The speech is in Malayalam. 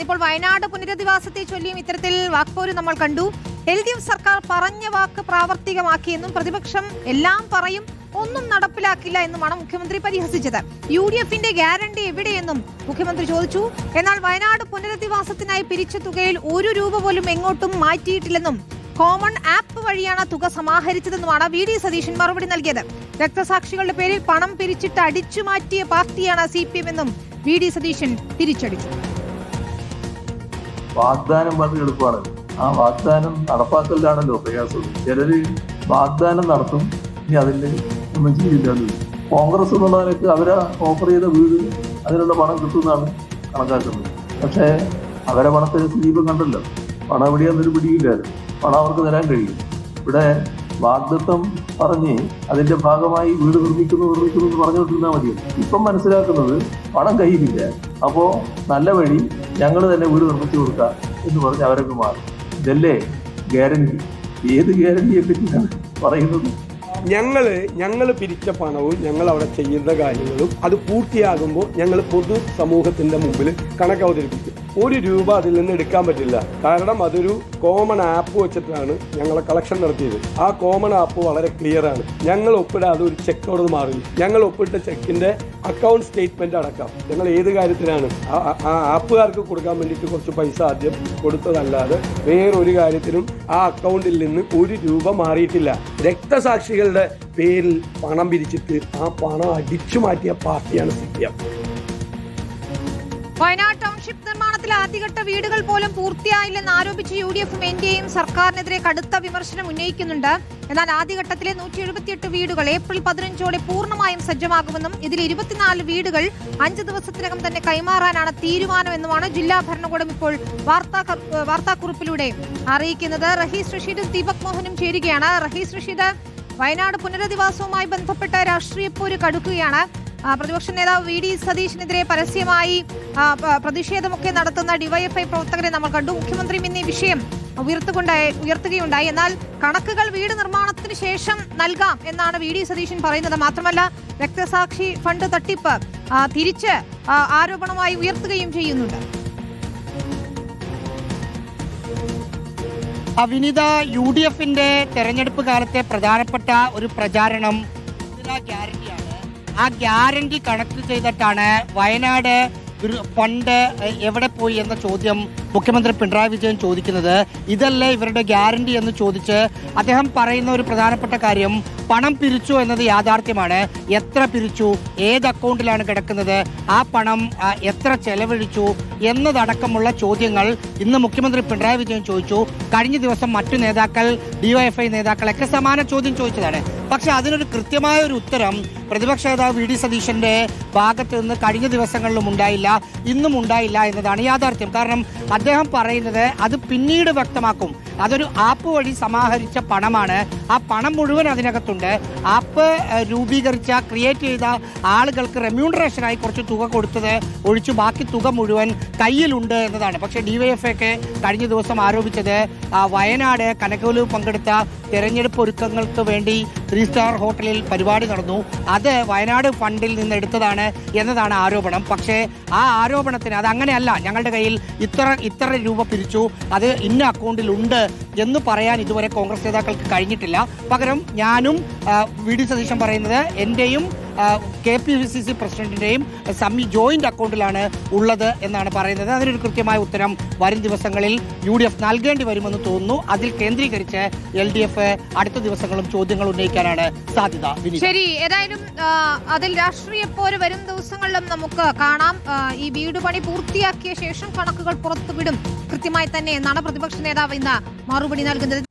ഇപ്പോൾ വയനാട് പുനരധിവാസത്തെ ചൊല്ലിയും ഇത്തരത്തിൽ വാക്പോര് നമ്മൾ കണ്ടു. LDF സർക്കാർ പറഞ്ഞ വാക്ക് പ്രാവർത്തികമാക്കിയെന്നും പ്രതിപക്ഷം എല്ലാം പറയും ഒന്നും നടപ്പിലാക്കില്ല എന്നുമാണ് മുഖ്യമന്ത്രി പരിഹസിച്ചത്. UDFന്റെ ഗ്യാരണ്ടി എവിടെയെന്നും മുഖ്യമന്ത്രി ചോദിച്ചു. എന്നാൽ വയനാട് പുനരധിവാസത്തിനായി പിരിച്ച തുകയിൽ 1 രൂപ പോലും എങ്ങോട്ടും മാറ്റിയിട്ടില്ലെന്നും കോമൺ ആപ്പ് വഴിയാണ് തുക സമാഹരിച്ചതെന്നുമാണ് VD സതീശൻ മറുപടി നൽകിയത്. രക്തസാക്ഷികളുടെ പേരിൽ പണം പിരിച്ചിട്ട് അടിച്ചു മാറ്റിയ പാർട്ടിയാണ് CPM എന്നും VD സതീശൻ തിരിച്ചടിച്ചു. വാഗ്ദാനം വളരെ എളുപ്പമാണ്. ആ വാഗ്ദാനം നടപ്പാക്കലിലാണല്ലോ പ്രയാസം. ചിലര് വാഗ്ദാനം നടത്തും, ഇനി അതിന് ഒന്നും ചെയ്യില്ല. കോൺഗ്രസ് എന്നുള്ളവരൊക്കെ അവരെ ഓഫർ ചെയ്ത വീട് അതിനുള്ള പണം കിട്ടുമെന്നാണ് കണക്കാക്കുന്നത്. പക്ഷേ അവരെ പണത്തിന് സ്ലീപം കണ്ടല്ലോ, പണം എവിടെയാന്നൊരു പിടിയില്ലായിരുന്നു. പണം അവർക്ക് തരാൻ കഴിയും. ഇവിടെ വാഗ്ദത്വം പറഞ്ഞ് അതിന്റെ ഭാഗമായി വീട് നിർമ്മിക്കുന്നു എന്ന് പറഞ്ഞുകൊണ്ടിരുന്നാൽ മതി. ഇപ്പം മനസ്സിലാക്കുന്നത് പണം കയ്യിലില്ല, അപ്പോ നല്ല വഴി ഞങ്ങൾ തന്നെ വീട് നിർമ്മിച്ചു കൊടുക്കാം എന്ന് പറഞ്ഞ് അവരൊക്കെ മാറും. ഇതല്ലേ ഗ്യാരണ്ടി? ഏത് ഗ്യാരണ്ടിയെ പറ്റിയാണ് പറയുന്നത്? ഞങ്ങൾ പിരിച്ച പണവും ഞങ്ങൾ അവിടെ ചെയ്യുന്ന കാര്യങ്ങളും അത് പൂർത്തിയാകുമ്പോൾ ഞങ്ങൾ പൊതു സമൂഹത്തിന്റെ മുമ്പിൽ കണക്ക് അവതരിപ്പിക്കും. 1 രൂപ അതിൽ നിന്ന് എടുക്കാൻ പറ്റില്ല. കാരണം അതൊരു കോമൺ ആപ്പ് വെച്ചിട്ടാണ് ഞങ്ങളെ കളക്ഷൻ നടത്തിയത്. ആ കോമൺ ആപ്പ് വളരെ ക്ലിയർ ആണ്. ഞങ്ങൾ ഒപ്പിടാതെ ഒരു ചെക്ക് അവിടെ മാറില്ല. ഞങ്ങൾ ഒപ്പിട്ട ചെക്കിന്റെ അക്കൗണ്ട് സ്റ്റേറ്റ്മെന്റ് അടക്കാം. ഞങ്ങൾ ഏത് കാര്യത്തിനാണ് ആ ആപ്പുകാർക്ക് കൊടുക്കാൻ വേണ്ടിയിട്ട് കുറച്ച് പൈസ ആദ്യം കൊടുത്തതല്ലാതെ വേറൊരു കാര്യത്തിനും ആ അക്കൗണ്ടിൽ നിന്ന് 1 രൂപ മാറിയിട്ടില്ല. രക്തസാക്ഷികളുടെ പേരിൽ പണം പിരിച്ചിട്ട് ആ പണം അടിച്ചു മാറ്റിയ പാർട്ടിയാണ് CPM. വയനാട് ടൗൺഷിപ്പ് നിർമ്മാണത്തിലെ ആദ്യഘട്ട വീടുകൾ പോലും പൂർത്തിയായില്ലെന്ന് ആരോപിച്ച് UDFും NDAയും സർക്കാരിനെതിരെ കടുത്ത വിമർശനം ഉന്നയിക്കുന്നുണ്ട്. എന്നാൽ ആദ്യഘട്ടത്തിലെ 178 വീടുകൾ ഏപ്രിൽ 15ഓടെ പൂർണ്ണമായും സജ്ജമാകുമെന്നും ഇതിൽ 24 വീടുകൾ 5 ദിവസത്തിനകം തന്നെ കൈമാറാനാണ് തീരുമാനമെന്നുമാണ് ജില്ലാ ഭരണകൂടം ഇപ്പോൾ വാർത്താക്കുറിപ്പിലൂടെ അറിയിക്കുന്നത്. റഹീസ് റഷീദും ദീപക് മോഹനും ചേരുകയാണ്. റഹീസ് റഷീദ്, വയനാട് പുനരധിവാസവുമായി ബന്ധപ്പെട്ട രാഷ്ട്രീയ പോര് കടുക്കുകയാണ്. പ്രതിപക്ഷ നേതാവ് VD സതീശനെതിരെ പരസ്യമായി പ്രതിഷേധമൊക്കെ നടത്തുന്ന DYFI പ്രവർത്തകരെ നമ്മൾ കണ്ടു. മുഖ്യമന്ത്രി ഇന്ന് ഈ വിഷയം ഉയർത്തുകയുണ്ടായി. എന്നാൽ കണക്കുകൾ വീട് നിർമ്മാണത്തിന് ശേഷം നൽകാം എന്നാണ് VD സതീശൻ പറയുന്നത്. മാത്രമല്ല രക്തസാക്ഷി ഫണ്ട് തട്ടിപ്പ് തിരിച്ച് ആരോപണമായി ഉയർത്തുകയും ചെയ്യുന്നുണ്ട്. വിനീത, UDFന്റെ തെരഞ്ഞെടുപ്പ് കാലത്തെ പ്രധാനപ്പെട്ട ഒരു പ്രചാരണം ഗ്യാരണ്ടിയാണ്. ആ ഗ്യാരണ്ടി കണക്ട് ചെയ്തിട്ടാണ് വയനാട് ഫണ്ട് എവിടെ പോയി എന്ന ചോദ്യം മുഖ്യമന്ത്രി പിണറായി വിജയൻ ചോദിക്കുന്നത്. ഇതല്ലേ ഇവരുടെ ഗ്യാരണ്ടി എന്ന് ചോദിച്ച് അദ്ദേഹം പറയുന്ന ഒരു പ്രധാനപ്പെട്ട കാര്യം, പണം പിരിച്ചു എന്നത് യാഥാർത്ഥ്യമാണ്. എത്ര പിരിച്ചു, ഏത് അക്കൗണ്ടിലാണ് കിടക്കുന്നത്, ആ പണം എത്ര ചെലവഴിച്ചു എന്നതടക്കമുള്ള ചോദ്യങ്ങൾ ഇന്ന് മുഖ്യമന്ത്രി പിണറായി വിജയൻ ചോദിച്ചു. കഴിഞ്ഞ ദിവസം മറ്റു നേതാക്കൾ, DYFI നേതാക്കളൊക്കെ സമാന ചോദ്യം ചോദിച്ചതാണ്. പക്ഷെ അതിനൊരു കൃത്യമായ ഒരു ഉത്തരം പ്രതിപക്ഷ നേതാവ് VD സതീശന്റെ ഭാഗത്ത് നിന്ന് കഴിഞ്ഞ ദിവസങ്ങളിലും ഉണ്ടായില്ല, ഇന്നും ഉണ്ടായില്ല എന്നതാണ് യാഥാർത്ഥ്യം. കാരണം അദ്ദേഹം പറയുന്നത് അത് പിന്നീട് വ്യക്തമാക്കും. അതൊരു ആപ്പ് വഴി സമാഹരിച്ച പണമാണ്. ആ പണം മുഴുവൻ അതിനകത്തുണ്ട്. ആപ്പ് രൂപീകരിച്ച, ക്രിയേറ്റ് ചെയ്ത ആളുകൾക്ക് റെമ്യൂണറേഷനായി കുറച്ച് തുക കൊടുത്തത് ഒഴിച്ചു ബാക്കി തുക മുഴുവൻ കയ്യിലുണ്ട് എന്നതാണ്. പക്ഷേ DYFI ഒക്കെ കഴിഞ്ഞ ദിവസം ആരോപിച്ചത് വയനാട് കനകലു പങ്കെടുത്ത തെരഞ്ഞെടുപ്പ് ഒരുക്കങ്ങൾക്ക് വേണ്ടി 3 സ്റ്റാർ ഹോട്ടലിൽ പരിപാടി നടന്നു, അത് വയനാട് ഫണ്ടിൽ നിന്ന് എടുത്തതാണ് എന്നതാണ് ആരോപണം. പക്ഷേ ആ ആരോപണത്തിന് അത് അങ്ങനെയല്ല, ഞങ്ങളുടെ കയ്യിൽ ഇത്ര രൂപ പിരിച്ചു, അത് ഇന്ന അക്കൗണ്ടിൽ ഉണ്ട് എന്ന് പറയാൻ ഇതുവരെ കോൺഗ്രസ് നേതാക്കൾക്ക് കഴിഞ്ഞിട്ടില്ല. പകരം ഞാനും VD സതീശൻ പറയുന്നത് എന്റെയും KPCC പ്രസിഡന്റിന്റെയും ജോയിന്റ് അക്കൗണ്ടിലാണ് ഉള്ളത് എന്നാണ് പറയുന്നത്. അതിനൊരു കൃത്യമായ ഉത്തരം വരും ദിവസങ്ങളിൽ UDF നൽകേണ്ടി വരുമെന്ന് തോന്നുന്നു. അതിൽ കേന്ദ്രീകരിച്ച് LDF അടുത്ത ദിവസങ്ങളും ചോദ്യങ്ങൾ ഉന്നയിക്കാനാണ് സാധ്യത. ശരി, ഏതായാലും അതിൽ രാഷ്ട്രീയ പോര് വരും ദിവസങ്ങളിലും നമുക്ക് കാണാം. ഈ വീട് പണി പൂർത്തിയാക്കിയ ശേഷം കണക്കുകൾ പുറത്തുവിടും കൃത്യമായി തന്നെ എന്നാണ് പ്രതിപക്ഷ നേതാവ് ഇന്ന് മറുപടി നൽകുന്നത്.